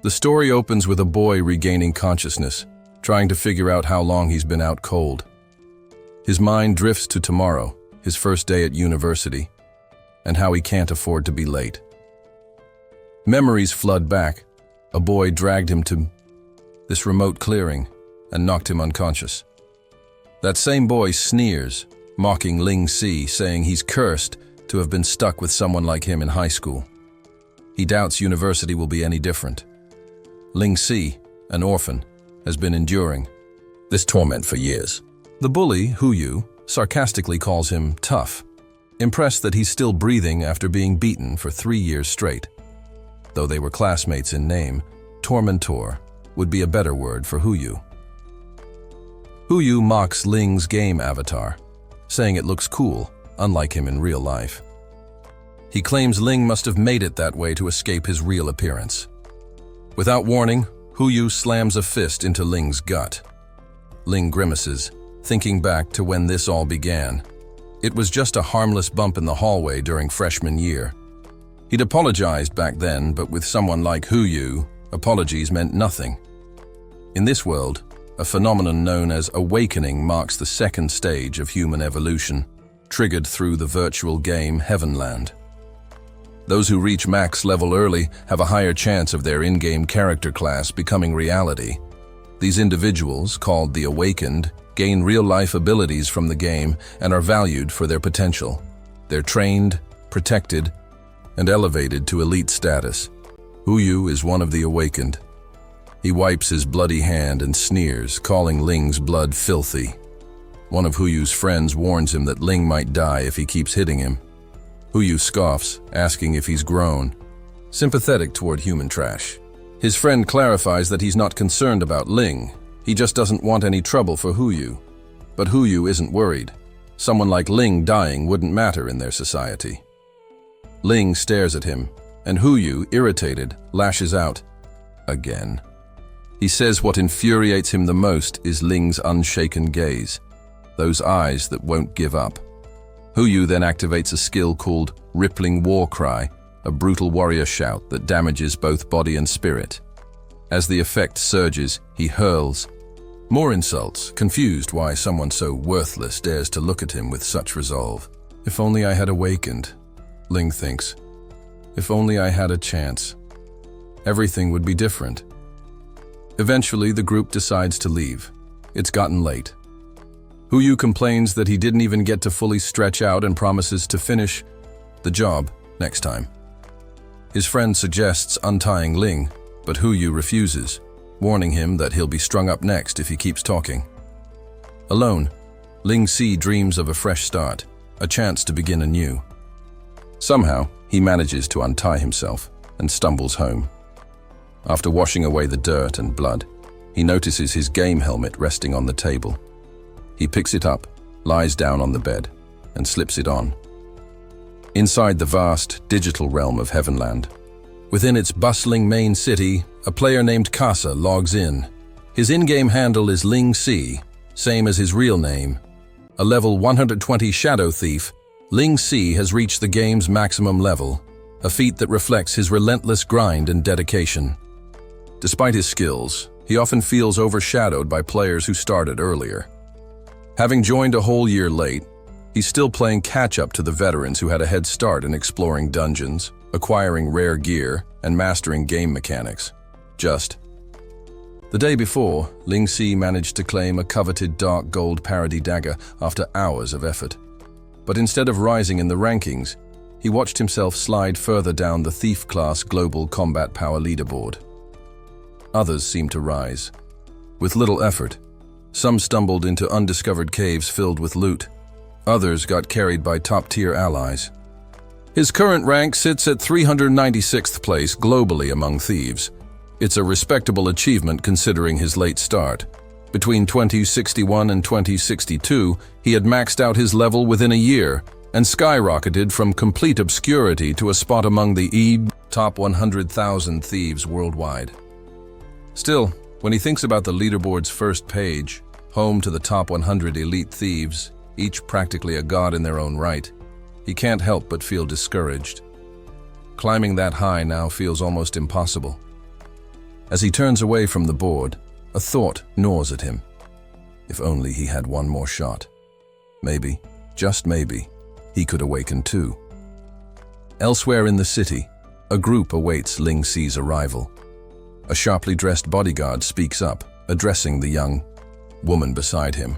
The story opens with a boy regaining consciousness, trying to figure out how long he's been out cold. His mind drifts to tomorrow, his first day at university, and how he can't afford to be late. Memories flood back. A boy dragged him to this remote clearing and knocked him unconscious. That same boy sneers, mocking Ling Si, saying he's cursed to have been stuck with someone like him in high school. He doubts university will be any different. Ling Si, an orphan, has been enduring this torment for years. The bully, Hu, sarcastically calls him tough, impressed that he's still breathing after being beaten for 3 years straight. Though they were classmates in name, tormentor would be a better word for Hu. Hu mocks Ling's game avatar, saying it looks cool, unlike him in real life. He claims Ling must have made it that way to escape his real appearance. Without warning, Hu slams a fist into Ling's gut. Ling grimaces, thinking back to when this all began. It was just a harmless bump in the hallway during freshman year. He'd apologized back then, but with someone like Hu, apologies meant nothing. In this world, a phenomenon known as awakening marks the second stage of human evolution, triggered through the virtual game Heavenland. Those who reach max level early have a higher chance of their in-game character class becoming reality. These individuals, called the Awakened, gain real-life abilities from the game and are valued for their potential. They're trained, protected, and elevated to elite status. Hu is one of the Awakened. He wipes his bloody hand and sneers, calling Ling's blood filthy. One of Hu's friends warns him that Ling might die if he keeps hitting him. Hu scoffs, asking if he's grown, sympathetic toward human trash. His friend clarifies that he's not concerned about Ling. He just doesn't want any trouble for Hu. But Hu isn't worried. Someone like Ling dying wouldn't matter in their society. Ling stares at him, and Hu, irritated, lashes out. Again. He says what infuriates him the most is Ling's unshaken gaze, those eyes that won't give up. Hu then activates a skill called Rippling War Cry, a brutal warrior shout that damages both body and spirit. As the effect surges, he hurls more insults, confused why someone so worthless dares to look at him with such resolve. If only I had awakened, Ling thinks. If only I had a chance. Everything would be different. Eventually, the group decides to leave. It's gotten late. Hu complains that he didn't even get to fully stretch out and promises to finish the job next time. His friend suggests untying Ling, but Hu refuses, warning him that he'll be strung up next if he keeps talking. Alone, Ling Si dreams of a fresh start, a chance to begin anew. Somehow, he manages to untie himself and stumbles home. After washing away the dirt and blood, he notices his game helmet resting on the table. He picks it up, lies down on the bed, and slips it on. Inside the vast, digital realm of Heavenland, within its bustling main city, a player named Kasa logs in. His in-game handle is Ling Si, same as his real name. A level 120 shadow thief, Ling Si has reached the game's maximum level, a feat that reflects his relentless grind and dedication. Despite his skills, he often feels overshadowed by players who started earlier. Having joined a whole year late, he's still playing catch-up to the veterans who had a head start in exploring dungeons, acquiring rare gear, and mastering game mechanics. The day before, Ling Si managed to claim a coveted dark gold parody dagger after hours of effort. But instead of rising in the rankings, he watched himself slide further down the Thief class Global Combat Power leaderboard. Others seemed to rise. With little effort, some stumbled into undiscovered caves filled with loot. Others got carried by top-tier allies. His current rank sits at 396th place globally among thieves. It's a respectable achievement considering his late start. Between 2061 and 2062, he had maxed out his level within a year and skyrocketed from complete obscurity to a spot among the top 100,000 thieves worldwide. Still, when he thinks about the leaderboard's first page, home to the top 100 elite thieves, each practically a god in their own right, he can't help but feel discouraged. Climbing that high now feels almost impossible. As he turns away from the board, a thought gnaws at him. If only he had one more shot. Maybe, just maybe, he could awaken too. Elsewhere in the city, a group awaits Ling Si's arrival. A sharply dressed bodyguard speaks up, addressing the young woman beside him.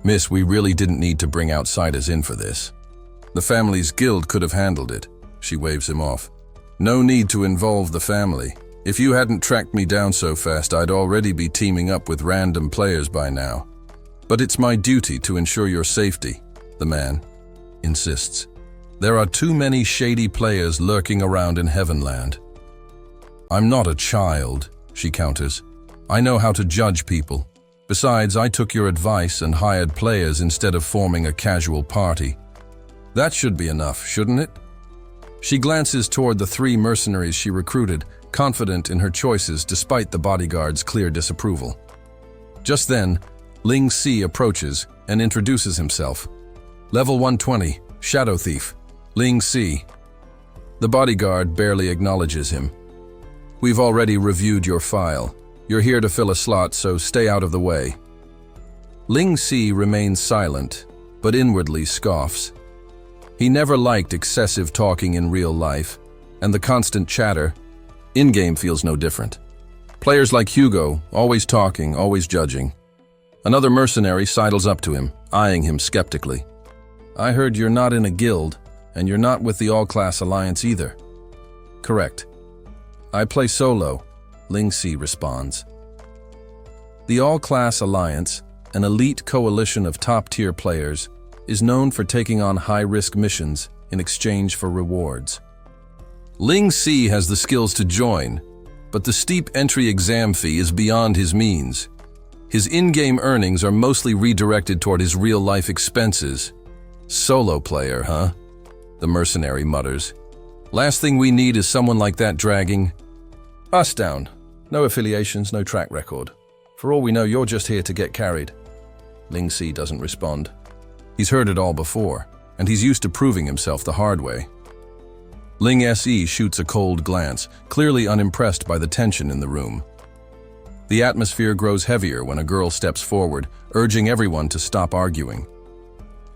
"Miss, we really didn't need to bring outsiders in for this. The family's guild could have handled it." She waves him off. "No need to involve the family. If you hadn't tracked me down so fast, I'd already be teaming up with random players by now. But it's my duty to ensure your safety," the man insists. "There are too many shady players lurking around in Heavenland." "I'm not a child," she counters. "I know how to judge people. Besides, I took your advice and hired players instead of forming a casual party. That should be enough, shouldn't it?" She glances toward the 3 mercenaries she recruited, confident in her choices despite the bodyguard's clear disapproval. Just then, Ling Si approaches and introduces himself. "Level 120, Shadow Thief, Ling Si." The bodyguard barely acknowledges him. "We've already reviewed your file. You're here to fill a slot, so stay out of the way." Ling Si remains silent, but inwardly scoffs. He never liked excessive talking in real life, and the constant chatter in-game feels no different. Players like Hugo, always talking, always judging. Another mercenary sidles up to him, eyeing him skeptically. "I heard you're not in a guild, and you're not with the All-Class Alliance either." "Correct. I play solo," Ling Si responds. The All-Class Alliance, an elite coalition of top-tier players, is known for taking on high-risk missions in exchange for rewards. Ling Si has the skills to join, but the steep entry exam fee is beyond his means. His in-game earnings are mostly redirected toward his real-life expenses. "Solo player, huh?" the mercenary mutters. "Last thing we need is someone like that dragging us down. No affiliations, no track record. For all we know, you're just here to get carried." Ling Si doesn't respond. He's heard it all before, and he's used to proving himself the hard way. Ling Se shoots a cold glance, clearly unimpressed by the tension in the room. The atmosphere grows heavier when a girl steps forward, urging everyone to stop arguing.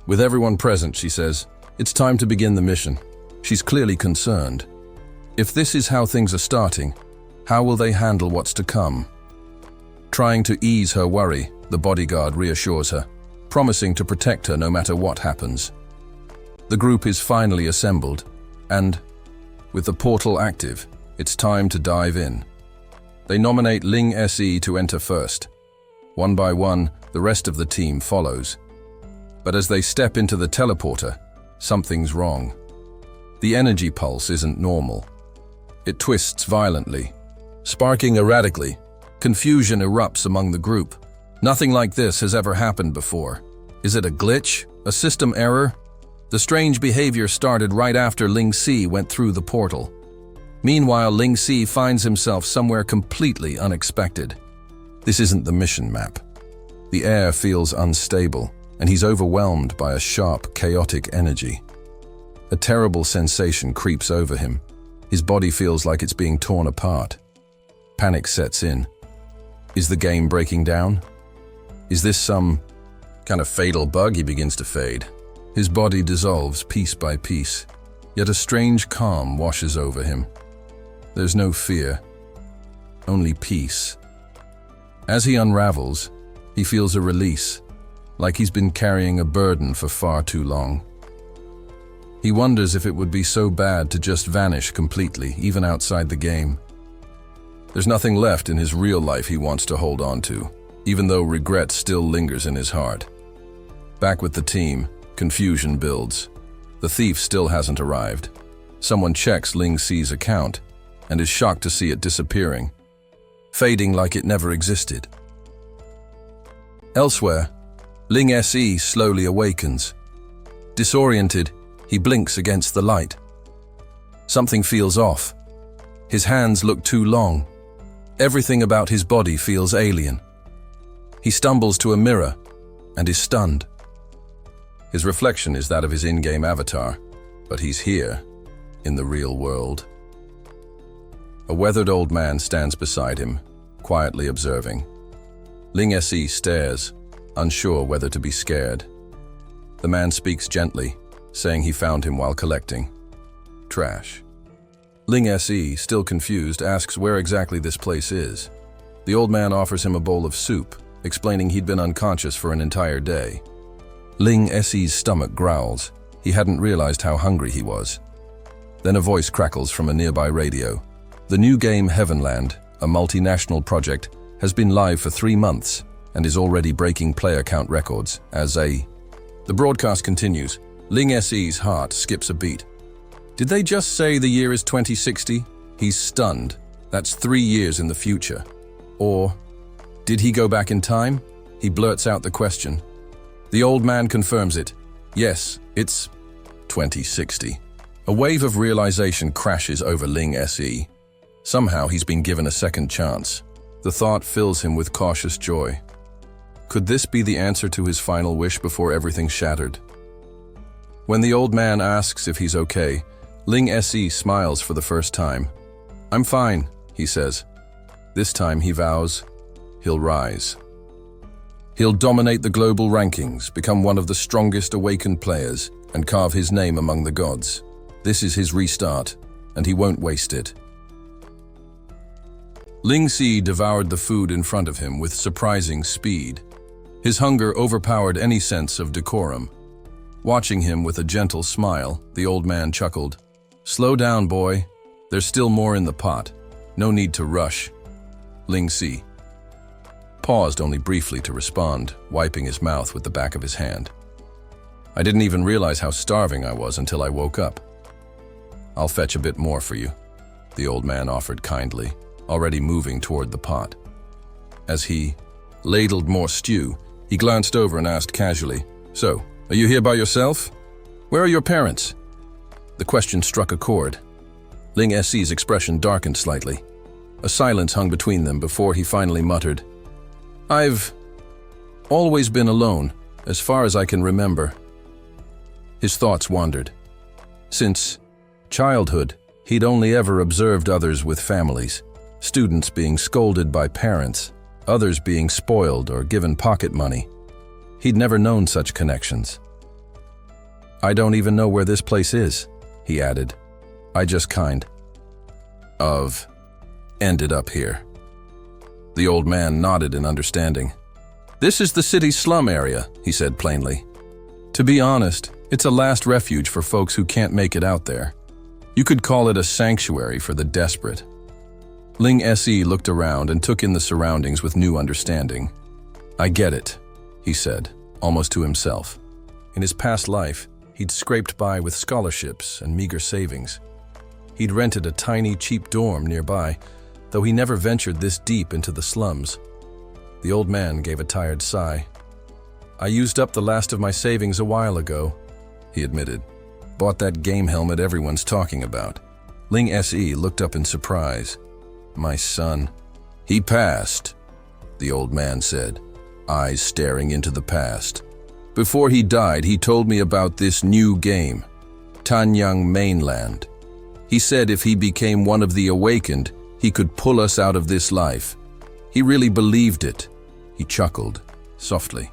With everyone present, she says, "It's time to begin the mission." She's clearly concerned. If this is how things are starting, how will they handle what's to come? Trying to ease her worry, the bodyguard reassures her, promising to protect her no matter what happens. The group is finally assembled, and, with the portal active, it's time to dive in. They nominate Ling Se to enter first. One by one, the rest of the team follows. But as they step into the teleporter, something's wrong. The energy pulse isn't normal. It twists violently, sparking erratically. Confusion erupts among the group. Nothing like this has ever happened before. Is it a glitch? A system error? The strange behavior started right after Ling Si went through the portal. Meanwhile, Ling Si finds himself somewhere completely unexpected. This isn't the mission map. The air feels unstable, and he's overwhelmed by a sharp, chaotic energy. A terrible sensation creeps over him. His body feels like it's being torn apart. Panic sets in. Is the game breaking down? Is this some kind of fatal bug? He begins to fade. His body dissolves piece by piece, yet a strange calm washes over him. There's no fear, only peace. As he unravels, he feels a release, like he's been carrying a burden for far too long. He wonders if it would be so bad to just vanish completely, even outside the game. There's nothing left in his real life he wants to hold on to, even though regret still lingers in his heart. Back with the team, confusion builds. The thief still hasn't arrived. Someone checks Ling Si's account and is shocked to see it disappearing, fading like it never existed. Elsewhere, Ling Se slowly awakens. Disoriented, he blinks against the light. Something feels off. His hands look too long. Everything about his body feels alien. He stumbles to a mirror and is stunned. His reflection is that of his in-game avatar, but he's here, in the real world. A weathered old man stands beside him, quietly observing. Ling Se stares, unsure whether to be scared. The man speaks gently, saying he found him while collecting trash. Ling Se, still confused, asks where exactly this place is. The old man offers him a bowl of soup, explaining he'd been unconscious for an entire day. Ling Se's stomach growls. He hadn't realized how hungry he was. Then a voice crackles from a nearby radio. The new game Heavenland, a multinational project, has been live for 3 months and is already breaking player count records as a... The broadcast continues. Ling Se's heart skips a beat. Did they just say the year is 2060? He's stunned. That's 3 years in the future. Or, did he go back in time? He blurts out the question. The old man confirms it. Yes, it's 2060. A wave of realization crashes over Ling Se. Somehow he's been given a second chance. The thought fills him with cautious joy. Could this be the answer to his final wish before everything shattered? When the old man asks if he's okay, Ling Se smiles for the first time. I'm fine, he says. This time he vows he'll rise. He'll dominate the global rankings, become one of the strongest awakened players, and carve his name among the gods. This is his restart, and he won't waste it. Ling Se devoured the food in front of him with surprising speed. His hunger overpowered any sense of decorum. Watching him with a gentle smile, the old man chuckled. Slow down, boy. There's still more in the pot. No need to rush. Ling Se paused only briefly to respond, wiping his mouth with the back of his hand. I didn't even realize how starving I was until I woke up. I'll fetch a bit more for you, the old man offered kindly, already moving toward the pot. As he ladled more stew, he glanced over and asked casually, So, are you here by yourself? Where are your parents? The question struck a chord. Ling Se's expression darkened slightly. A silence hung between them before he finally muttered, I've always been alone, as far as I can remember. His thoughts wandered. Since childhood, he'd only ever observed others with families, students being scolded by parents, others being spoiled or given pocket money. He'd never known such connections. I don't even know where this place is, he added. I just ended up here. The old man nodded in understanding. This is the city's slum area, he said plainly. To be honest, it's a last refuge for folks who can't make it out there. You could call it a sanctuary for the desperate. Ling Se looked around and took in the surroundings with new understanding. I get it, he said, almost to himself. In his past life, he'd scraped by with scholarships and meager savings. He'd rented a tiny, cheap dorm nearby, though he never ventured this deep into the slums. The old man gave a tired sigh. I used up the last of my savings a while ago, he admitted. Bought that game helmet everyone's talking about. Ling Se looked up in surprise. My son. He passed, the old man said, eyes staring into the past. Before he died, he told me about this new game, Tanyang Mainland. He said if he became one of the awakened, he could pull us out of this life. He really believed it. He chuckled, softly.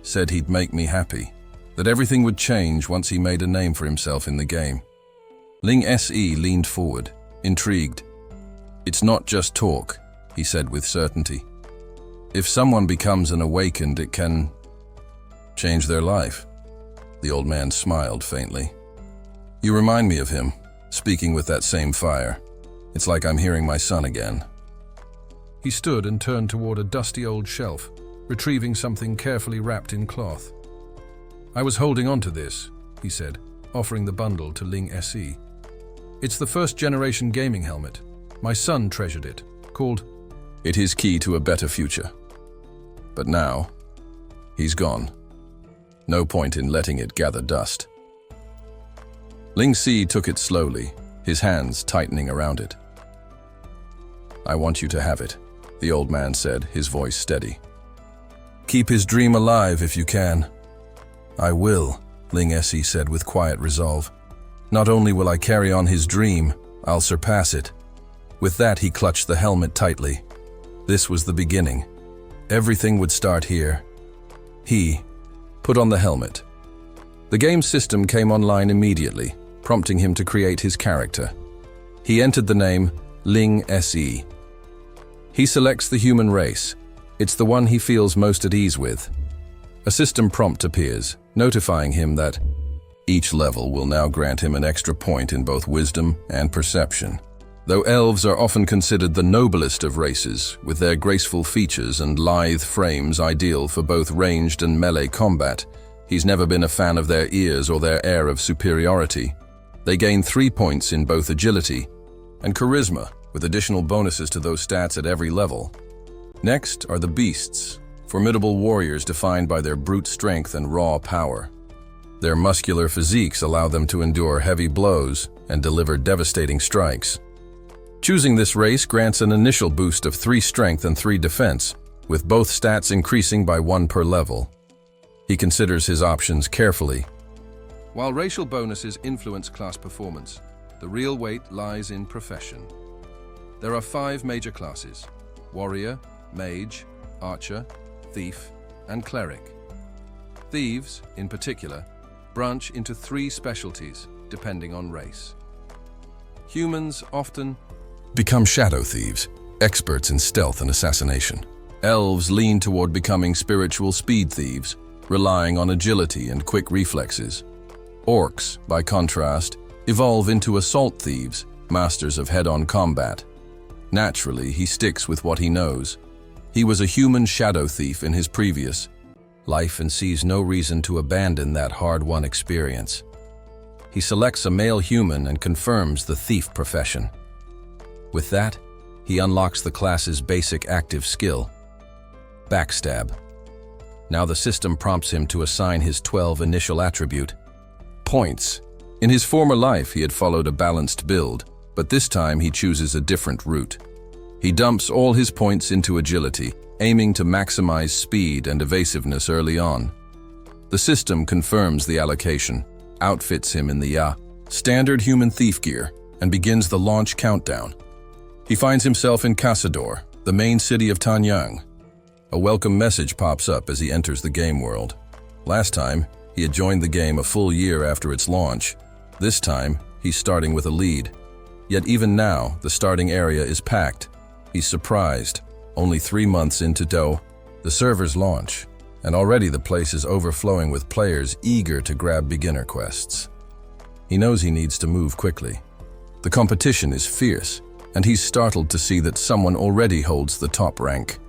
Said he'd make me happy, that everything would change once he made a name for himself in the game. Ling Se leaned forward, intrigued. It's not just talk, he said with certainty. If someone becomes an awakened, it can change their life. The old man smiled faintly. You remind me of him, speaking with that same fire. It's like I'm hearing my son again. He stood and turned toward a dusty old shelf, retrieving something carefully wrapped in cloth. I was holding on to this, he said, offering the bundle to Ling Se. It's the first-generation gaming helmet. My son treasured it, called It His Key to a Better Future. But now, he's gone. No point in letting it gather dust. Ling Se took it slowly, his hands tightening around it. I want you to have it, the old man said, his voice steady. Keep his dream alive if you can. I will, Ling Se said with quiet resolve. Not only will I carry on his dream, I'll surpass it. With that, he clutched the helmet tightly. This was the beginning. Everything would start here. He put on the helmet. The game system came online immediately, prompting him to create his character. He entered the name Ling SE. He selects the human race. It's the one he feels most at ease with. A system prompt appears, notifying him that each level will now grant him an extra point in both wisdom and perception. Though elves are often considered the noblest of races, with their graceful features and lithe frames ideal for both ranged and melee combat, he's never been a fan of their ears or their air of superiority. They gain 3 points in both agility and charisma, with additional bonuses to those stats at every level. Next are the beasts, formidable warriors defined by their brute strength and raw power. Their muscular physiques allow them to endure heavy blows and deliver devastating strikes. Choosing this race grants an initial boost of 3 strength and 3 defense, with both stats increasing by 1 per level. He considers his options carefully. While racial bonuses influence class performance, the real weight lies in profession. There are 5 major classes: warrior, mage, archer, thief, and cleric. Thieves, in particular, branch into 3 specialties, depending on race. Humans often become shadow thieves, experts in stealth and assassination. Elves lean toward becoming spiritual speed thieves, relying on agility and quick reflexes. Orcs, by contrast, evolve into assault thieves, masters of head-on combat. Naturally, he sticks with what he knows. He was a human shadow thief in his previous life and sees no reason to abandon that hard-won experience. He selects a male human and confirms the thief profession. With that, he unlocks the class's basic active skill, Backstab. Now the system prompts him to assign his 12 initial attribute, points. In his former life, he had followed a balanced build, but this time he chooses a different route. He dumps all his points into agility, aiming to maximize speed and evasiveness early on. The system confirms the allocation, outfits him in the standard human thief gear, and begins the launch countdown. He finds himself in Casador, the main city of Tanyang. A welcome message pops up as he enters the game world. Last time, he had joined the game a full year after its launch. This time, he's starting with a lead. Yet even now, the starting area is packed. He's surprised. Only 3 months into the servers launch, and already the place is overflowing with players eager to grab beginner quests. He knows he needs to move quickly. The competition is fierce, and he's startled to see that someone already holds the top rank.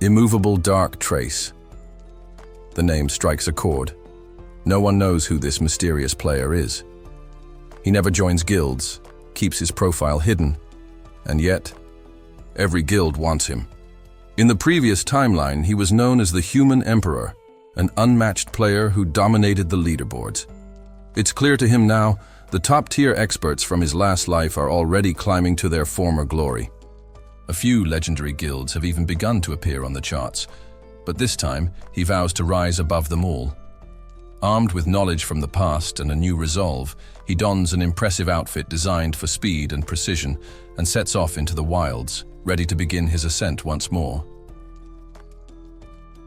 Immovable Dark Trace. The name strikes a chord. No one knows who this mysterious player is. He never joins guilds, keeps his profile hidden, and yet, every guild wants him. In the previous timeline, he was known as the Human Emperor, an unmatched player who dominated the leaderboards. It's clear to him now, the top-tier experts from his last life are already climbing to their former glory. A few legendary guilds have even begun to appear on the charts, but this time he vows to rise above them all. Armed with knowledge from the past and a new resolve, he dons an impressive outfit designed for speed and precision and sets off into the wilds, ready to begin his ascent once more.